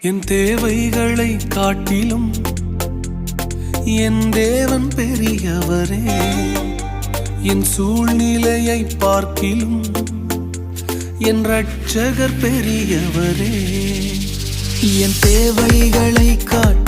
என் தேவைகளை காட்டிலும் என் தேவன் பெரியவரே. என் சூழ்நிலையை பார்க்கிலும் என் இரட்சகர் பெரியவரே. என் தேவைகளை காட்டிலும்